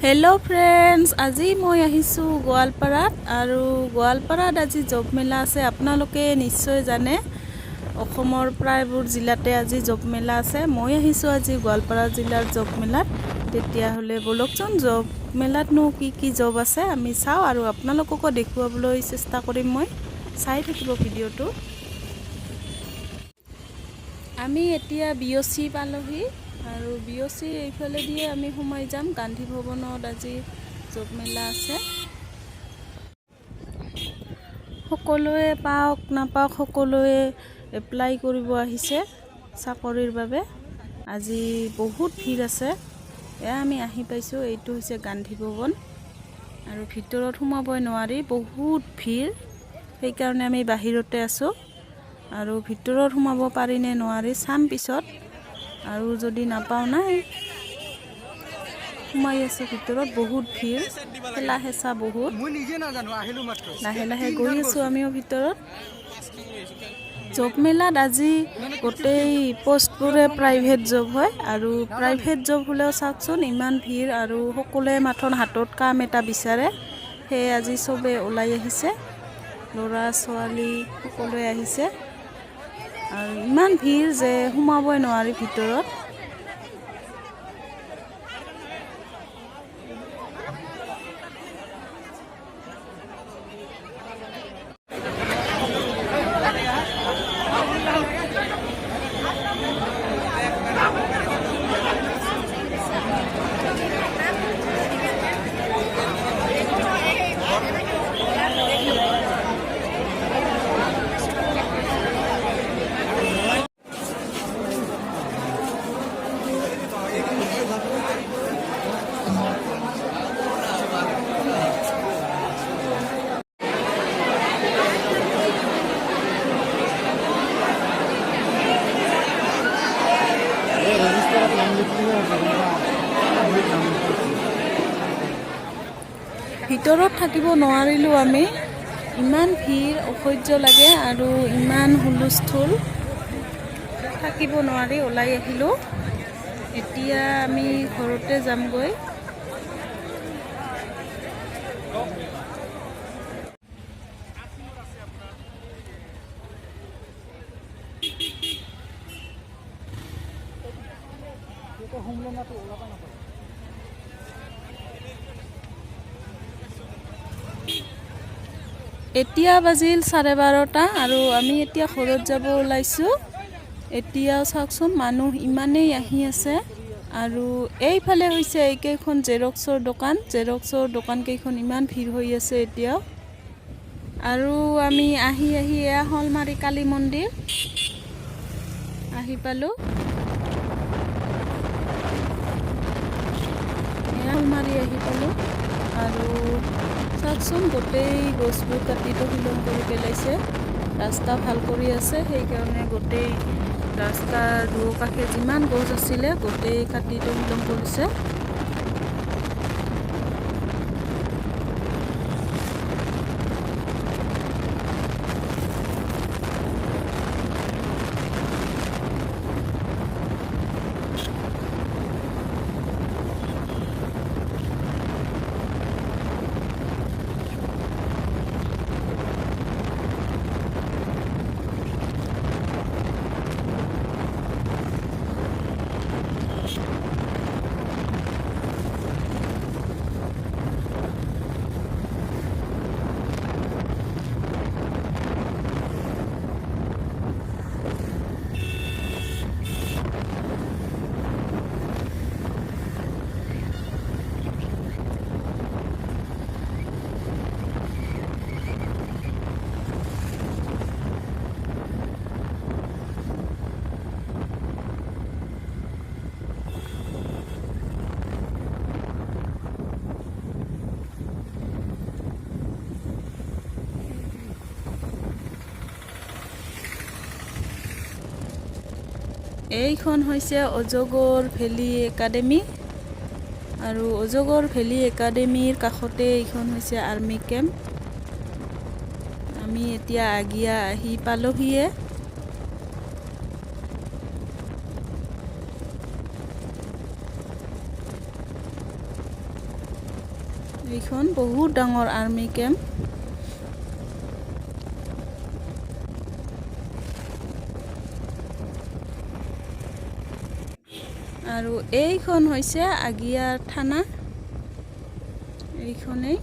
Hello friends, আজি মই আহিছো গোৱালপাৰাত আৰু গোৱালপাৰাত আজি জব মেলা আছে। আপোনালোকে নিশ্চয় জানে অসমৰ প্ৰায়বোৰ জিলাতে আজি জব মেলা আছে। মই আহিছো আজি গোৱালপাৰা জিলাৰ জব মেলাত। তেতিয়াহ'লে বলকচোন জব মেলাতনো কি জব আছে আমি চাওঁ আৰু আপোনালোককো দেখুৱাবলৈ চেষ্টা কৰিম। মই চাই থাকিব ভিডিঅ'টো। আমি এতিয়া বিঅচি পালোহি আৰু বিঅচি এইফালে দিয়ে আমি সোমাই যাম। গান্ধী ভৱনত আজি জব মেলা আছে। সকলোৱে পাওক নাপাওক সকলোৱে এপ্লাই কৰিব আহিছে চাকৰিৰ বাবে। আজি বহুত ভিৰ আছে। এয়া আমি আহি পাইছোঁ। এইটো হৈছে গান্ধী ভৱন আৰু ভিতৰত সোমাবই নোৱাৰি, বহুত ভিৰ। সেইকাৰণে আমি বাহিৰতে আছোঁ আৰু ভিতৰত সোমাব পাৰি নে নোৱাৰি চাম পিছত। আৰু যদি নাপাওঁ নাই, সোমাই আছোঁ ভিতৰত। বহুত ভিৰ, ঠেলা হেঁচা বহুত। লাহে লাহে গৈ আছোঁ আমিও ভিতৰত। জব মেলাত আজি গোটেই পোষ্টবোৰে প্ৰাইভেট জব হয় আৰু প্ৰাইভেট জব হ'লেও চাওকচোন ইমান ভিৰ আৰু সকলোৱে মাথোন হাতত কাম এটা বিচাৰে। সেয়ে আজি চবে ওলাই আহিছে, ল'ৰা ছোৱালী সকলোৱে আহিছে আৰু ইমান ভিৰ যে সোমাবই নোৱাৰি ভিতৰত। ভিতৰত থাকিব নোৱাৰিলোঁ আমি, ইমান ভিৰ, অসহ্য লাগে আৰু ইমান হুলস্থুল। থাকিব নোৱাৰি ওলাই আহিলোঁ। এতিয়া আমি ঘৰতে যামগৈ। এতিয়া বাজিল 12:30 আৰু আমি এতিয়া ঘৰত যাব ওলাইছোঁ। এতিয়া চাওকচোন মানুহ ইমানেই আহি আছে আৰু এইফালে হৈছে এইকেইখন জেৰক্সৰ দোকান কেইখন ইমান ভিৰ হৈ আছে এতিয়াও। আৰু আমি আহি এয়া হলমাৰী কালী মন্দিৰ আহি পালোঁ। হলমাৰী আহি পালোঁ আৰু চাওকচোন গোটেই গছবোৰ কাটি তহিলং কৰি পেলাইছে। ৰাস্তা ভাল কৰি আছে, সেইকাৰণে গোটেই ৰাস্তাৰ দুয়োকাষে যিমান গছ আছিলে গোটেই কাটি তহিলং কৰিছে। এইখন হৈছে অজগৰ ভেলী একাডেমি আৰু অজগৰ ভেলী একাডেমিৰ কাষতে এইখন হৈছে আৰ্মি কেম্প। আমি এতিয়া আগিয়া আহি পালোহিয়ে। এইখন বহুত ডাঙৰ আৰ্মি কেম্প আৰু এইখন হৈছে আগিয়াৰ থানা এইখনেই